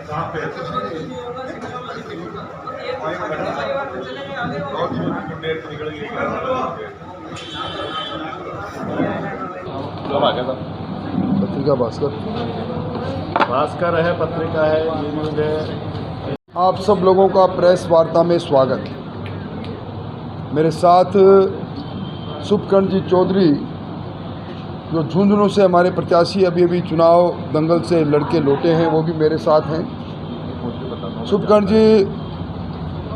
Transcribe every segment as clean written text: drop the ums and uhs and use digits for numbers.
पत्रिका भास्कर है, पत्रिका है, न्यूज़ है। आप सब लोगों का प्रेस वार्ता में स्वागत है। मेरे साथ शुभकर्ण जी चौधरी जो झुंझुनू से हमारे प्रत्याशी अभी चुनाव दंगल से लड़के लौटे हैं, वो भी मेरे साथ हैं। शुभकर्ण जी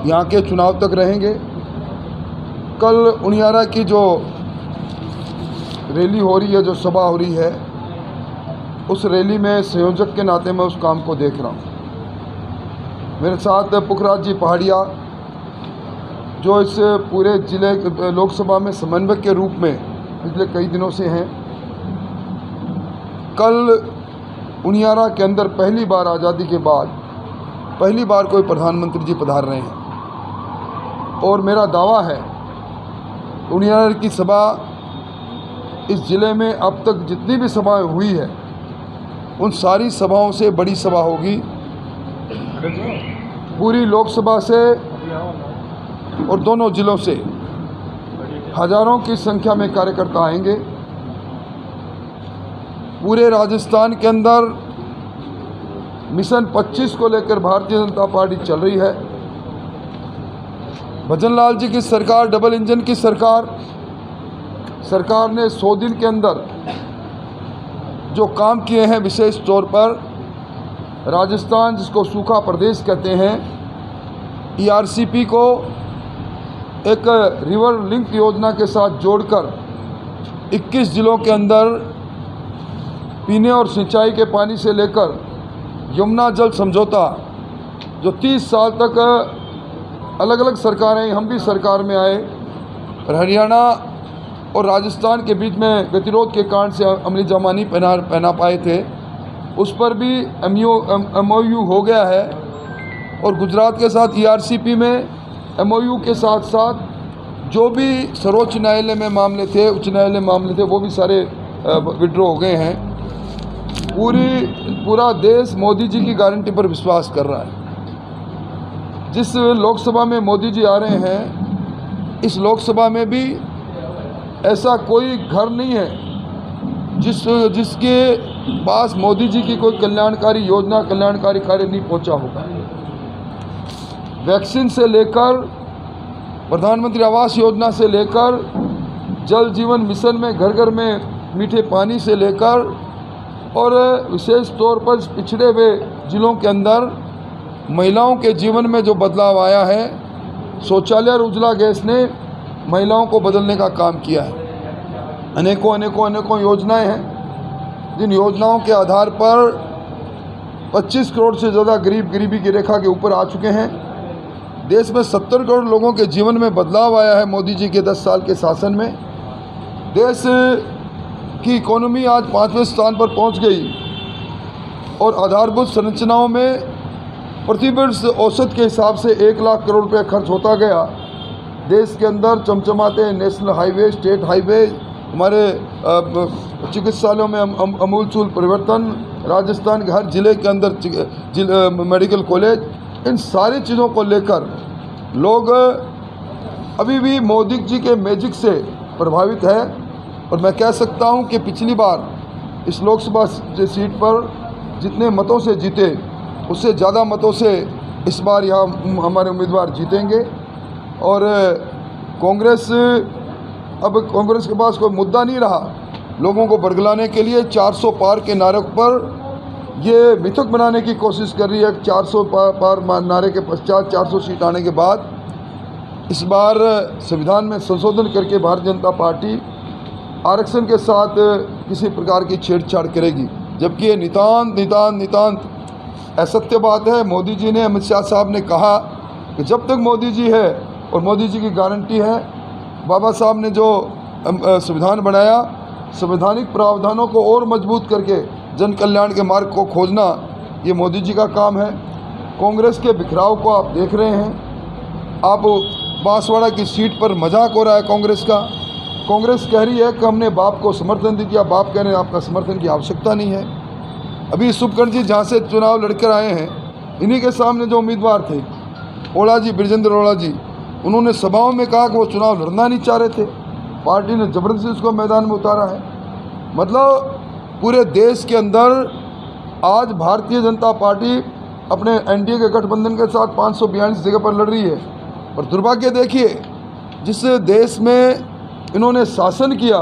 यहाँ के चुनाव तक रहेंगे। कल उनियारा की जो रैली हो रही है, जो सभा हो रही है, उस रैली में संयोजक के नाते मैं उस काम को देख रहा हूँ। मेरे साथ पुखराज जी पहाड़िया जो इस पूरे जिले लोकसभा में समन्वयक के रूप में पिछले कई दिनों से हैं। कल उनियारा के अंदर पहली बार आज़ादी के बाद पहली बार कोई प्रधानमंत्री जी पधार रहे हैं और मेरा दावा है उनियारा की सभा इस ज़िले में अब तक जितनी भी सभाएं हुई है उन सारी सभाओं से बड़ी सभा होगी। पूरी लोकसभा से और दोनों ज़िलों से हज़ारों की संख्या में कार्यकर्ता आएंगे। पूरे राजस्थान के अंदर मिशन 25 को लेकर भारतीय जनता पार्टी चल रही है। भजनलाल जी की सरकार, डबल इंजन की सरकार ने 100 दिन के अंदर जो काम किए हैं, विशेष तौर पर राजस्थान जिसको सूखा प्रदेश कहते हैं, ERCP को एक रिवर लिंक योजना के साथ जोड़कर 21 ज़िलों के अंदर पीने और सिंचाई के पानी से लेकर यमुना जल समझौता जो 30 साल तक अलग अलग सरकारें, हम भी सरकार में आए और हरियाणा और राजस्थान के बीच में गतिरोध के कारण से अमली जामानी पहना पाए थे, उस पर भी MOU हो गया है। और गुजरात के साथ ERCP में MOU के साथ साथ जो भी सर्वोच्च न्यायालय में मामले थे, उच्च न्यायालय में मामले थे, वो भी सारे विड्रॉ हो गए हैं। पूरा देश मोदी जी की गारंटी पर विश्वास कर रहा है। जिस लोकसभा में मोदी जी आ रहे हैं, इस लोकसभा में भी ऐसा कोई घर नहीं है जिसके पास मोदी जी की कोई कल्याणकारी योजना, कल्याणकारी कार्य नहीं पहुंचा होगा। वैक्सीन से लेकर प्रधानमंत्री आवास योजना से लेकर जल जीवन मिशन में घर घर में मीठे पानी से लेकर और विशेष तौर पर पिछड़े हुए ज़िलों के अंदर महिलाओं के जीवन में जो बदलाव आया है, शौचालय और उज्ज्वला गैस ने महिलाओं को बदलने का काम किया है। अनेकों योजनाएं हैं जिन योजनाओं के आधार पर 25 करोड़ से ज़्यादा गरीब गरीबी की रेखा के ऊपर आ चुके हैं। देश में 70 करोड़ लोगों के जीवन में बदलाव आया है मोदी जी के 10 साल के शासन में। देश की इकोनॉमी आज 5वें स्थान पर पहुंच गई और आधारभूत संरचनाओं में प्रतिवर्ष औसत के हिसाब से 1 लाख करोड़ रुपये खर्च होता गया। देश के अंदर चमचमाते नेशनल हाईवे, स्टेट हाईवे, हमारे चिकित्सालयों में अमूलचूल परिवर्तन, राजस्थान के हर ज़िले के अंदर मेडिकल कॉलेज, इन सारी चीज़ों को लेकर लोग अभी भी मोदी जी के मैजिक से प्रभावित है। और मैं कह सकता हूं कि पिछली बार इस लोकसभा सीट पर जितने मतों से जीते, उससे ज़्यादा मतों से इस बार यहाँ हमारे उम्मीदवार जीतेंगे। और कांग्रेस के पास कोई मुद्दा नहीं रहा लोगों को बरगलाने के लिए। 400 पार के नारे पर ये मिथक बनाने की कोशिश कर रही है। 400 पार नारे के पश्चात 400 सीट आने के बाद इस बार संविधान में संशोधन करके भारतीय जनता पार्टी आरक्षण के साथ किसी प्रकार की छेड़छाड़ करेगी, जबकि ये नितांत असत्य बात है। मोदी जी ने, अमित शाह साहब ने कहा कि जब तक मोदी जी है और मोदी जी की गारंटी है, बाबा साहब ने जो संविधान बनाया, संवैधानिक प्रावधानों को और मजबूत करके जन कल्याण के मार्ग को खोजना, ये मोदी जी का काम है। कांग्रेस के बिखराव को आप देख रहे हैं। आप बांसवाड़ा की सीट पर मजाक हो रहा है कांग्रेस का। कांग्रेस कह रही है कि हमने बाप को समर्थन दिया, बाप कह रहे हैं आपका समर्थन की आवश्यकता नहीं है। अभी शुभकर्ण जी जहाँ से चुनाव लड़कर आए हैं, इन्हीं के सामने जो उम्मीदवार थे ओला जी, ब्रजेंद्र ओला जी, उन्होंने सभाओं में कहा कि वो चुनाव लड़ना नहीं चाह रहे थे। पार्टी ने ज़बरदस्ती उसको मैदान में उतारा है। मतलब पूरे देश के अंदर आज भारतीय जनता पार्टी अपने एनडीए के गठबंधन के साथ 542 जगह पर लड़ रही है। और दुर्भाग्य देखिए, जिस देश में इन्होंने शासन किया,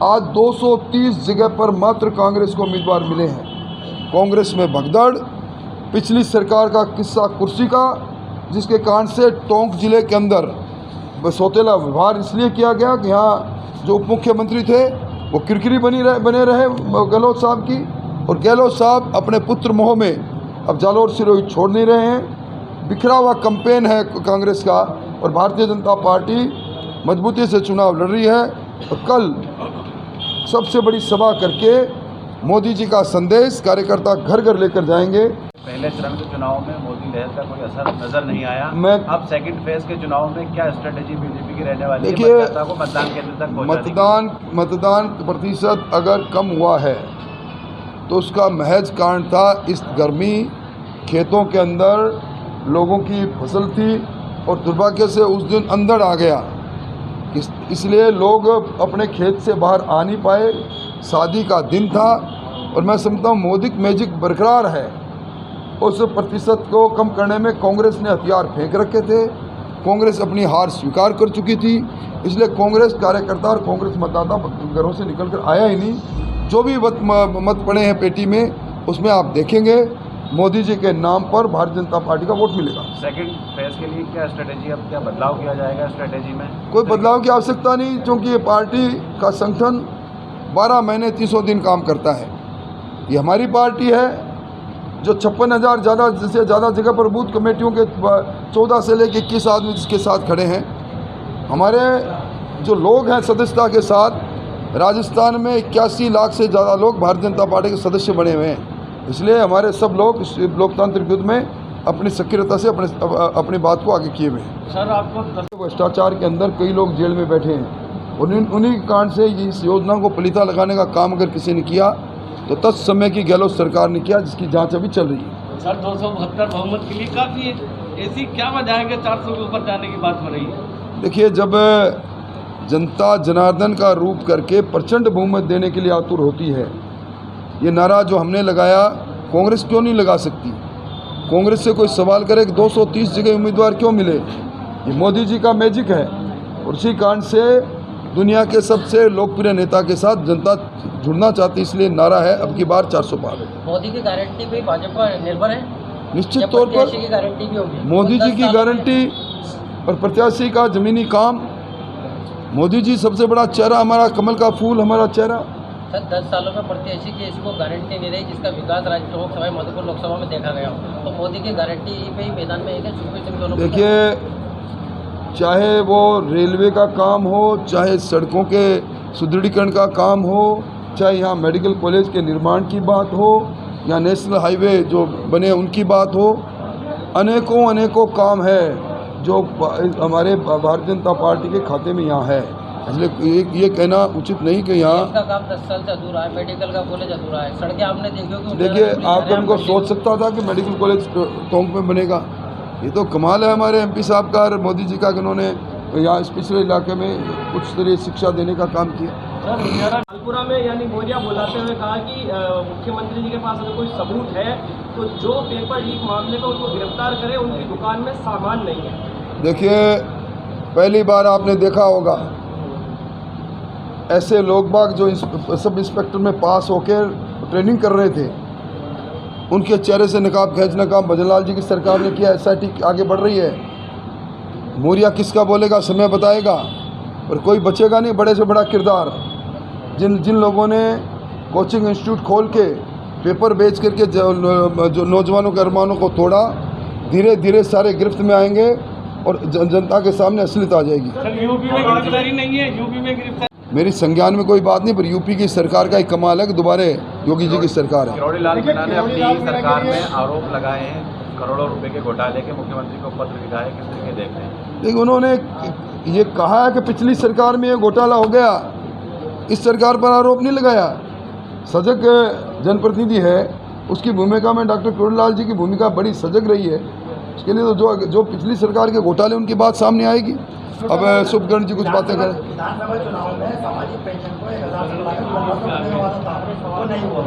आज 230 जगह पर मात्र कांग्रेस को उम्मीदवार मिले हैं। कांग्रेस में भगदड़, पिछली सरकार का किस्सा कुर्सी का, जिसके कारण से टोंक जिले के अंदर सौतेला व्यवहार इसलिए किया गया कि यहाँ जो उप मुख्यमंत्री थे वो किरकिरी बने रहे गहलोत साहब की, और गहलोत साहब अपने पुत्र मोह में अब जालोर सिरोही छोड़ नहीं रहे हैं। बिखरा हुआ कैंपेन है कांग्रेस का, और भारतीय जनता पार्टी मजबूती से चुनाव लड़ रही है। और कल सबसे बड़ी सभा करके मोदी जी का संदेश कार्यकर्ता घर घर लेकर जाएंगे। पहले चरण के चुनाव में मोदी लहर का कोई असर नजर नहीं आया। अब सेकंड फेज के चुनाव में क्या स्ट्रेटेजी बीजेपी की रहने वाली है मतदाता को मतदान केंद्र तक पहुंचाने की? मतदान प्रतिशत अगर कम हुआ है तो उसका महज कारण था इस गर्मी, खेतों के अंदर लोगों की फसल थी और दुर्भाग्य से उस दिन अंधड़ आ गया, इसलिए लोग अपने खेत से बाहर आ नहीं पाए। शादी का दिन था और मैं समझता हूँ मोदी मैजिक बरकरार है। उस प्रतिशत को कम करने में कांग्रेस ने हथियार फेंक रखे थे। कांग्रेस अपनी हार स्वीकार कर चुकी थी, इसलिए कांग्रेस कार्यकर्ता और कांग्रेस मतदाता घरों से निकलकर आया ही नहीं। जो भी मत पड़े हैं पेटी में, उसमें आप देखेंगे मोदी जी के नाम पर भारतीय जनता पार्टी का वोट मिलेगा। सेकंड फेज के लिए क्या स्ट्रेटेजी, अब क्या बदलाव किया जाएगा स्ट्रेटेजी में? कोई बदलाव की आवश्यकता नहीं, क्योंकि ये पार्टी का संगठन 12 महीने 300 दिन काम करता है। ये हमारी पार्टी है जो 56,000 से ज़्यादा जगह पर बूथ कमेटियों के 14 से लेकर 21 आदमी जिसके साथ खड़े हैं। हमारे जो लोग हैं सदस्यता के साथ, राजस्थान में 81 लाख से ज़्यादा लोग भारतीय जनता पार्टी के सदस्य बने हुए हैं। इसलिए हमारे सब लोग इस लोकतांत्रिक युद्ध में अपनी सक्रियता से अपनी बात को आगे किए हुए हैं। सर, आपको भ्रष्टाचार के अंदर कई लोग जेल में बैठे हैं, उन्हीं के कारण से इस योजना को पलीता लगाने का काम अगर किसी ने किया तो तत्समय की गहलोत सरकार ने किया, जिसकी जांच अभी चल रही है। सर, 272 बहुमत के लिए काफ़ी ऐसी क्या वजह है कि 400 के ऊपर जाने की बात हो रही है? देखिए, जब जनता जनार्दन का रूप करके प्रचंड बहुमत देने के लिए आतुर होती है, ये नारा जो हमने लगाया कांग्रेस क्यों नहीं लगा सकती? कांग्रेस से कोई सवाल करे कि 230 जगह उम्मीदवार क्यों मिले? ये मोदी जी का मैजिक है, और उसी कारण से दुनिया के सबसे लोकप्रिय नेता के साथ जनता जुड़ना चाहती, इसलिए नारा है अब की बार 400 पार। मोदी की गारंटी पे भाजपा निर्भर है? निश्चित तौर पर की गारंटी भी होगी। मोदी जी की गारंटी और प्रत्याशी का जमीनी काम। मोदी जी सबसे बड़ा चेहरा, हमारा कमल का फूल, हमारा चेहरा। सर, 10 सालों में प्रत्याशी की इसको गारंटी नहीं रही, जिसका विकास राज्य लोकसभा मधुपुर लोकसभा में देखा गया। तो मोदी की गारंटी पे ही मैदान में है। सुखबीर सिंह दोनों देखिए, चाहे वो रेलवे का काम हो, चाहे सड़कों के सुदृढ़ीकरण का काम हो, चाहे यहाँ मेडिकल कॉलेज के निर्माण की बात हो, या नेशनल हाईवे जो बने उनकी बात हो, अनेकों काम है जो हमारे भारतीय जनता पार्टी के खाते में यहाँ है। इसलिए ये कहना उचित नहीं कि यहाँ का काम 10 साल से अधूरा है, मेडिकल का कॉलेज अधूरा है, सड़कें आपने देखी होगी। देखिए, आप उनको सोच सकता था कि मेडिकल कॉलेज टोंक में बनेगा? ये तो कमाल है हमारे एमपी साहब का और मोदी जी का कि उन्होंने यहाँ इस पिछड़े इलाके में उच्च स्तरीय शिक्षा देने का काम किया। सर, मालपुरा में यानी मोरिया बुलाते हुए कहा कि मुख्यमंत्री जी के पास अगर कोई सबूत है तो जो पेपर लीक मामले में उनको गिरफ्तार करें, उनकी दुकान में सामान नहीं है। देखिए, पहली बार आपने देखा होगा ऐसे लोग बाग जो सब इंस्पेक्टर में पास होकर ट्रेनिंग कर रहे थे, उनके चेहरे से निकाब खींचने का भजनलाल जी की सरकार ने किया। SIT आगे बढ़ रही है। मोरिया किसका बोलेगा, समय बताएगा, और कोई बचेगा नहीं बड़े से बड़ा किरदार। जिन लोगों ने कोचिंग इंस्टीट्यूट खोल के पेपर बेच करके जो नौजवानों के अरमानों को तोड़ा, धीरे धीरे सारे गिरफ्त में आएंगे और जनता के सामने असलियत आ जाएगी। सर, यूपी में गिरफ्तारी नहीं है, यूपी में गिरफ्तारी मेरी संज्ञान में कोई बात नहीं, पर यूपी की सरकार का ही कमाल है कि दोबारा योगी जी की सरकार है। किरोड़ी लाल मीणा ने अपनी सरकार में आरोप लगाए हैं करोड़ों रुपए के घोटाले के, मुख्यमंत्री को पत्र लिखा है, किस तरीके देखते हैं? देखिए, उन्होंने ये कहा है कि पिछली सरकार में ये घोटाला हो गया, इस सरकार पर आरोप नहीं लगाया। सजग जनप्रतिनिधि है, उसकी भूमिका में डॉक्टर किरोड़ीलाल जी की भूमिका बड़ी सजग रही है। इसके लिए तो जो पिछली सरकार के घोटाले उनकी बात सामने आएगी। अब शुभकर्ण जी कुछ बातें करें। विधानसभा चुनाव में सामाजिक पेंशन को 1000 से बढ़ाकर 1500 देने वाला था, वो नहीं हुआ।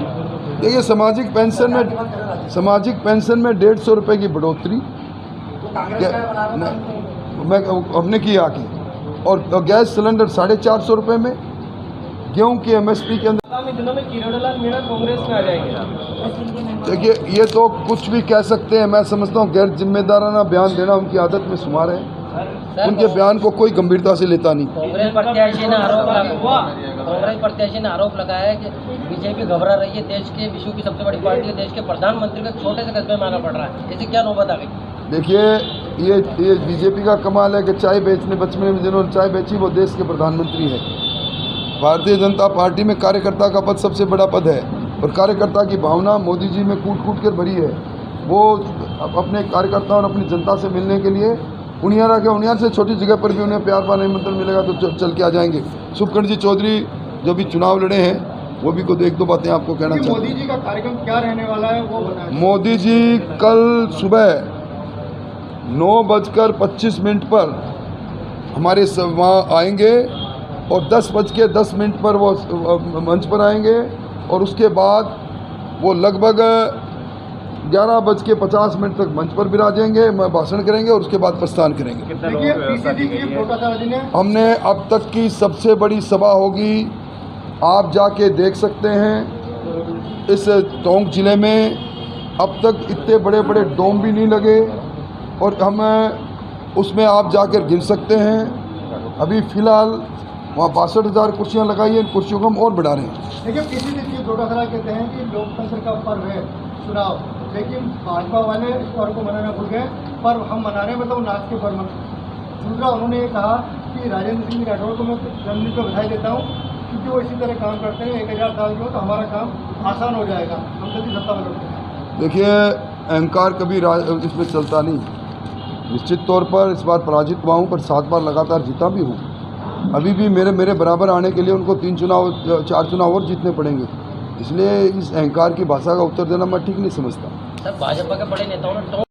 देखिए, सामाजिक पेंशन में 150 रुपये की बढ़ोतरी मैं हमने की आके, और गैस सिलेंडर 450 रुपये में, गेहूँ की MSP के अंदर। आगामी दिनों में किरोड़ीलाल मीणा कांग्रेस में आ जाएंगे। देखिए, ये तो कुछ भी कह सकते हैं। मैं समझता हूँ गैर जिम्मेदाराना बयान देना उनकी आदत में शुमार है। उनके बयान को कोई गंभीरता से लेता नहीं। कांग्रेस प्रत्याशी ने आरोप लगाया है कि बीजेपी घबरा रही है, देश के विश्व की सबसे बड़ी पार्टी है, देश के प्रधानमंत्री को छोटे से कस्बे में आना पड़ रहा है। ऐसी क्या नौबत आ गई? देखिए, ये बीजेपी का कमाल है कि चाय बेचने बचपन में जिन्होंने चाय बेची वो देश के प्रधानमंत्री है। भारतीय जनता पार्टी में कार्यकर्ता का पद सबसे बड़ा पद है, और कार्यकर्ता की भावना मोदी जी में कूट कूट कर भरी है। वो अपने कार्यकर्ताओं और अपनी जनता से मिलने के लिए उनियार से छोटी जगह पर भी उन्हें प्यार पाने निमंत्रण मिलेगा तो चल के आ जाएंगे। शुभकर्ण जी चौधरी जो भी चुनाव लड़े हैं वो भी कुछ 1-2 बातें आपको कहना चाहते हैं। मोदी जी का कार्यक्रम क्या रहने वाला है वो बताएं। मोदी जी कल सुबह 9:25 पर हमारे वहाँ आएंगे, और 10:10 पर वो मंच पर आएंगे, और उसके बाद वो लगभग 11:50 तक मंच पर विराजेंगे, भाषण करेंगे और उसके बाद प्रस्थान करेंगे। हमने अब तक की सबसे बड़ी सभा होगी, आप जाके देख सकते हैं। इस टोंक जिले में अब तक इतने बड़े बड़े डोम भी नहीं लगे, और हम उसमें आप जाकर गिन सकते हैं। अभी फ़िलहाल वहाँ 62,000 कुर्सियाँ लगाई हैं, इन कुर्सियों को हम और बढ़ा रहे हैं। देखिए, किसी चीज़ डोटासरा कहते हैं कि लोकतंत्र का पर्व है चुनाव, लेकिन भाजपा वाले इस पर्व को मनाना भूल गए। पर्व हम मना रहे हैं, मतलब नाच के पर्व। दूसरा, उन्होंने ये कहा कि राजेंद्र सिंह राठौड़ को मैं रणनीति पर बधाई देता हूँ, क्योंकि वो इसी तरह काम करते हैं। 1000 साल के हो तो हमारा काम आसान हो जाएगा, हम जल्दी सत्ता में लौटते हैं। देखिए, अहंकार कभी इसमें चलता नहीं। निश्चित तौर पर इस बार पराजित हुआ हूँ, पर 7 बार लगातार जीता भी हूँ। अभी भी मेरे बराबर आने के लिए उनको 4 चुनाव और जीतने पड़ेंगे। इसलिए इस अहंकार की भाषा का उत्तर देना मैं ठीक नहीं समझता। सर, भाजपा के बड़े नेताओं ने